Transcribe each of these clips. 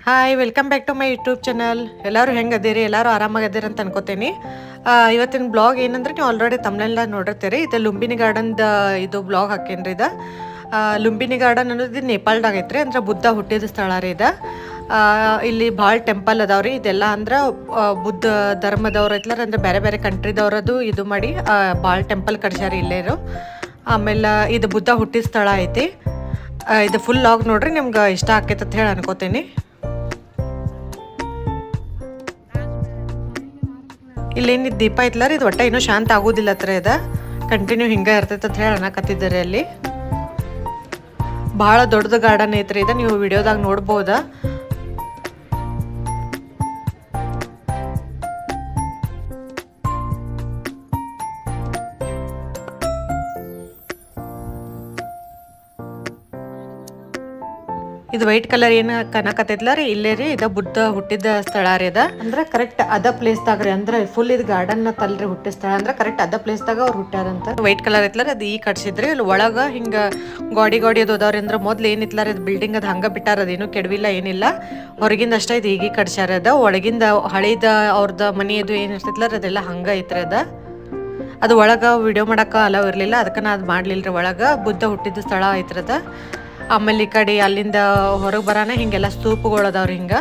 Hi welcome back to my YouTube channel. ಎಲ್ಲರೂ ಹೆಂಗದಿರಿ? ಎಲ್ಲರೂ ಆರಾಮಾಗದಿರಿ ಅಂತ ಅನ್ಕೋತೀನಿ. ಇವತ್ತಿನ ಬ್ಲಾಗ್ ಏನಂದ್ರೆ ನೀವು ಆಲ್ರೆಡಿ ತಮ್ಮನೆಲ್ಲ ನೋಡಿರ್ತೀರಿ. ಇದು ಲುಂಬಿನಿ ಗಾರ್ಡನ್ದ ಇದು ಬ್ಲಾಗ್ ಹಾಕೇನ್ರಿ. ಇದು ಲುಂಬಿನಿ ಗಾರ್ಡನ್ ಅನ್ನೋದು ನೇಪಾಳದಾಗ ಐತ್ರಿ. ಅಂದ್ರೆ ಬುದ್ಧ ಹುಟ್ಟಿದ ಸ್ಥಳ ರೀ ಇದು. ಇಲ್ಲಿ ಭಾಳ ಟೆಂಪಲ್ ಅದಾವ್ರಿ. ಇದೆಲ್ಲ ಅಂದ್ರೆ ಬುದ್ಧ ಧರ್ಮದವ್ರು ಐತ್ಲಾರ, ಅಂದ್ರೆ ಬೇರೆ ಬೇರೆ ಕಂಟ್ರಿದವ್ರದ್ದು ಇದು ಮಾಡಿ ಭಾಳ ಟೆಂಪಲ್ ಕಟ್ಸ್ಯಾರ ಇಲ್ಲೇರು. ಆಮೇಲೆ ಇದು ಬುದ್ಧ ಹುಟ್ಟಿದ ಸ್ಥಳ ಐತಿ. ಇದು ಫುಲ್ ಲಾಗ್ ನೋಡ್ರಿ, ನಿಮ್ಗೆ ಇಷ್ಟ ಆಕೈತೆ ಅಂತ ಹೇಳಿ ಅನ್ಕೋತೀನಿ. ಇಲ್ಲೇನಿದ್ದು ದೀಪ ಐತ್ಲಾರ, ಇದು ಒಟ್ಟ ಇನ್ನೂ ಶಾಂತ ಆಗೋದಿಲ್ಲ ಹತ್ರ. ಇದು ಕಂಟಿನ್ಯೂ ಹಿಂಗೆ ಇರ್ತೈತೆ ಅಂತ ಹೇಳಿ ಅನ್ನಕತ್ತಿದ್ದಾರೆ. ಅಲ್ಲಿ ಭಾಳ ದೊಡ್ಡದು ಗಾರ್ಡನ್ ಐತ್ರಿ. ಇದು ನೀವು ವಿಡಿಯೋದಾಗ ನೋಡ್ಬೋದಾ. ಇದು ವೈಟ್ ಕಲರ್ ಏನು ಕನಕತ್ತೈತ್ಲ ರೀ, ಇಲ್ಲೇ ರೀ ಇದು ಬುದ್ಧ ಹುಟ್ಟಿದ ಸ್ಥಳ ರೀ. ಅದ ಅಂದ್ರೆ ಕರೆಕ್ಟ್ ಅದ ಪ್ಲೇಸ್ದಾಗ ರೀ. ಅಂದ್ರೆ ಫುಲ್ ಇದು ಗಾರ್ಡನ್ ತಲ್ರಿ ಹುಟ್ಟಿದ ಸ್ಥಳ. ಅಂದ್ರೆ ಕರೆಕ್ಟ್ ಅದ ಪ್ಲೇಸ್ದಾಗ ಅವ್ರು ಹುಟ್ಟ್ಯಾರಂತ. ವೈಟ್ ಕಲರ್ ಐತ್ಲಾರ, ಅದು ಈ ಕಟ್ಸಿದ್ರಿ. ಇಲ್ಲಿ ಒಳಗ ಹಿಂಗ ಗೋಡಿ ಅದು ಅದಾವ್ರಿ. ಅಂದ್ರೆ ಮೊದ್ಲು ಏನಿತ್ಲಾರ ಇದು ಬಿಲ್ಡಿಂಗ್ ಅದು ಹಂಗ ಬಿಟ್ಟಾರ, ಅದೇನು ಕೆಡವಿಲ್ಲ ಏನಿಲ್ಲ. ಹೊರಗಿಂದ ಅಷ್ಟೇ ಇದು ಈಗ ಕಟ್ಸ್ಯಾರ. ಅದ ಒಳಗಿಂದ ಹಳಿದ ಅವ್ರದ ಮನಿ ಅದು ಏನ್ ಇರ್ತೈತ್ಲಾರ ಅದೆಲ್ಲ ಹಂಗ ಐತ್ರಿ. ಅದು ಒಳಗ ವಿಡಿಯೋ ಮಾಡಕ ಅಲವ್ ಇರ್ಲಿಲ್ಲ, ಅದಕ್ಕೆ ನಾ ಅದು ಮಾಡ್ಲಿಲ್ರಿ. ಒಳಗ ಬುದ್ಧ ಹುಟ್ಟಿದ ಸ್ಥಳ ಐತ್ರದ. ಆಮೇಲೆ ಈ ಕಡೆ ಅಲ್ಲಿಂದ ಹೊರಗೆ ಬರಾನ ಹಿಂಗೆಲ್ಲ ಸ್ತೂಪಗಳು ಅದಾವ್ರಿ. ಹಿಂಗ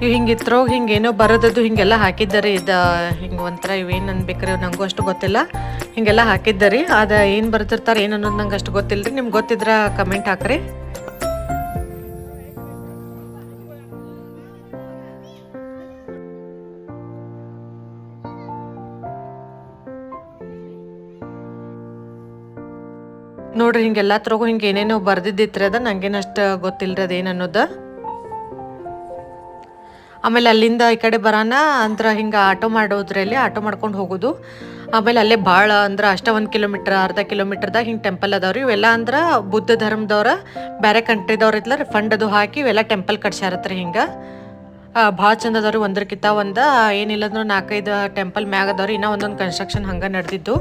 ಇವು ಹಿಂಗಿತ್ರೋಗ ಹಿಂಗೇನೋ ಬರೋದದು ಹಿಂಗೆಲ್ಲ ಹಾಕಿದ್ದಾರೆ. ಇದು ಹಿಂಗೆ ಒಂಥರ ಇವೇನು ಅನ್ಬೇಕ್ರಿ, ನಂಗೂ ಅಷ್ಟು ಗೊತ್ತಿಲ್ಲ. ಹಿಂಗೆಲ್ಲ ಹಾಕಿದ್ದಾರೆ. ಅದು ಏನು ಬರ್ತಿರ್ತಾರೆ ಏನು ಅನ್ನೋದು ನಂಗೆ ಅಷ್ಟು ಗೊತ್ತಿಲ್ಲ ರೀ. ನಿಮ್ಗೆ ಗೊತ್ತಿದ್ರ ಕಮೆಂಟ್ ಹಾಕ್ರಿ. ನೋಡ್ರಿ ಹಿಂಗೆಲ್ಲ ತ್ರೋಗು ಹಿಂಗೆ ಏನೇನೋ ಬರ್ದಿದ್ದಿತ್ರಿ. ಅದ ನಂಗೇನು ಅಷ್ಟು ಗೊತ್ತಿಲ್ರಿ ಅದೇನು ಅನ್ನೋದು. ಆಮೇಲೆ ಅಲ್ಲಿಂದ ಈ ಕಡೆ ಬರಾನ ಅಂದ್ರೆ ಹಿಂಗೆ ಆಟೋ ಮಾಡೋದ್ರಲ್ಲಿ ಆಟೋ ಮಾಡ್ಕೊಂಡು ಹೋಗೋದು. ಆಮೇಲೆ ಅಲ್ಲೇ ಭಾಳ ಅಂದ್ರೆ ಅಷ್ಟ 1 ಕಿಲೋಮೀಟ್ರ್ ಅರ್ಧ ಕಿಲೋಮೀಟ್ರ್ದಾಗ ಹಿಂಗೆ ಟೆಂಪಲ್ ಅದಾವ್ರಿ. ಇವೆಲ್ಲ ಅಂದ್ರೆ ಬುದ್ಧ ಧರ್ಮದವ್ರ ಬೇರೆ ಕಂಟ್ರಿದವ್ರು ಇತ್ಲಾರ ಫಂಡ್ ಅದು ಹಾಕಿ ಇವೆಲ್ಲ ಟೆಂಪಲ್ ಕಟ್ಸ್ಯಾರತ್ರಿ. ಹಿಂಗೆ ಭಾಳ ಚಂದ ಅದಾವ್ರಿ. ಒಂದ್ರಕ್ಕಿಂತ ಒಂದು ಏನಿಲ್ಲ ಅಂದ್ರೆ 4-5 ಟೆಂಪಲ್ ಮ್ಯಾಗ ಅದಾವ್ರಿ. ಇನ್ನೂ ಒಂದೊಂದು ಕನ್ಸ್ಟ್ರಕ್ಷನ್ ಹಂಗೆ ನಡೆದಿದ್ದು.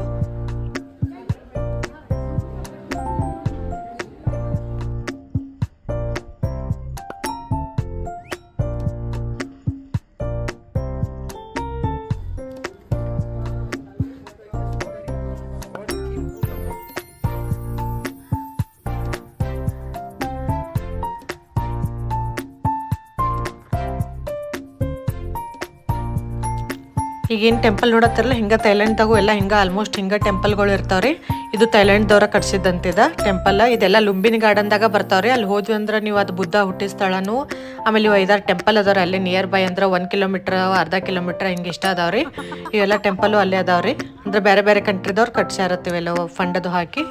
ಈಗೇನು ಟೆಂಪಲ್ ನೋಡತ್ತಿರಲ್ಲ, ಹಿಂಗೆ ಥೈಲ್ಯಾಂಡ್ದಾಗೂ ಎಲ್ಲ ಹಿಂಗೆ ಆಲ್ಮೋಸ್ಟ್ ಹಿಂಗೆ ಟೆಂಪಲ್ಗಳು ಇರ್ತಾವ್ರಿ. ಇದು ಥೈಲ್ಯಾಂಡ್ದವ್ರ ಕಟ್ಸಿದ್ದಂತಿದ ಟೆಂಪಲ್. ಇದೆಲ್ಲ ಲುಂಬಿನಿ ಗಾರ್ಡನ್ದಾಗ ಬರ್ತಾವ್ರಿ. ಅಲ್ಲಿ ಹೋದ್ವಿ ಅಂದ್ರೆ ನೀವು ಅದು ಬುದ್ಧ ಹುಟ್ಟಿದ ಸ್ಥಳನೂ ಆಮೇಲೆ ಇವು 5-6 ಟೆಂಪಲ್ ಅದಾವ್ರಿ ಅಲ್ಲೇ ನಿಯರ್ ಬೈ. ಅಂದ್ರೆ 1 ಕಿಲೋಮೀಟ್ರ್ ಅರ್ಧ ಕಿಲೋಮೀಟ್ರ್ ಹಿಂಗೆ ಇಷ್ಟ ಅದಾವ್ರಿ. ಇವೆಲ್ಲ ಟೆಂಪಲ್ಲು ಅಲ್ಲೇ ಅದಾವ್ರಿ. ಅಂದ್ರೆ ಬೇರೆ ಬೇರೆ ಕಂಟ್ರಿದವ್ರು ಕಟ್ಸ್ಯಾರತ್ತಿವೆಲ್ಲ ಫಂಡ್ ಅದು ಹಾಕಿ.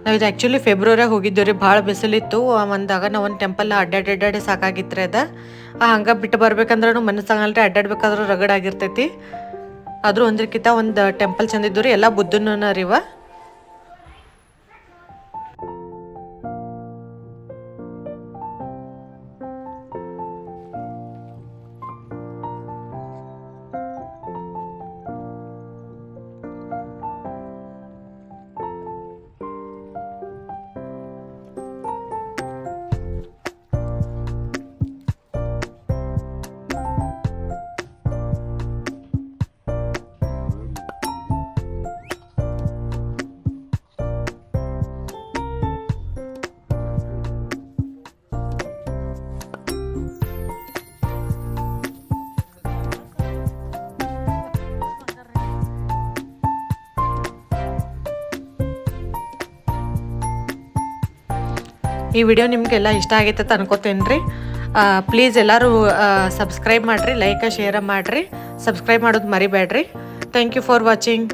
ನಾವು ಇದು ಆ್ಯಕ್ಚುಲಿ ಫೆಬ್ರವರಿಯಾಗ ಹೋಗಿದ್ದೀವಿ ರೀ. ಭಾಳ ಬಿಸಿಲಿತ್ತು. ಒಂದಾಗ ನಾವು ಒಂದು ಟೆಂಪಲ್ ಅಡ್ಡಾಡಿ ಸಾಕಾಗಿತ್ತು ರೀ. ಹಂಗೆ ಬಿಟ್ಟು ಬರ್ಬೇಕಂದ್ರೂ ಮನಸ್ಸಾಗಲ್ಲ ರೀ. ಅಡ್ಡಾಡ್ಬೇಕಾದ್ರೂ ರಗಡಾಗಿರ್ತೈತಿ. ಆದರೂ ಒಂದ್ರಕ್ಕಿಂತ ಒಂದು ಟೆಂಪಲ್ ಚಂದಿದ್ದು ರೀ. ಎಲ್ಲ ಬುದ್ಧನ ರೀ ಇವ. ಈ ವಿಡಿಯೋ ನಿಮಗೆಲ್ಲ ಇಷ್ಟ ಆಗೈತೆ ಅಂತ ಅನ್ಕೋತೇನೆ ರೀ. ಪ್ಲೀಸ್ ಎಲ್ಲರೂ ಸಬ್ಸ್ಕ್ರೈಬ್ ಮಾಡಿರಿ, ಲೈಕ್ ಶೇರ್ ಮಾಡಿರಿ, ಸಬ್ಸ್ಕ್ರೈಬ್ ಮಾಡೋದು ಮರಿಬೇಡ್ರಿ. Thank you for watching.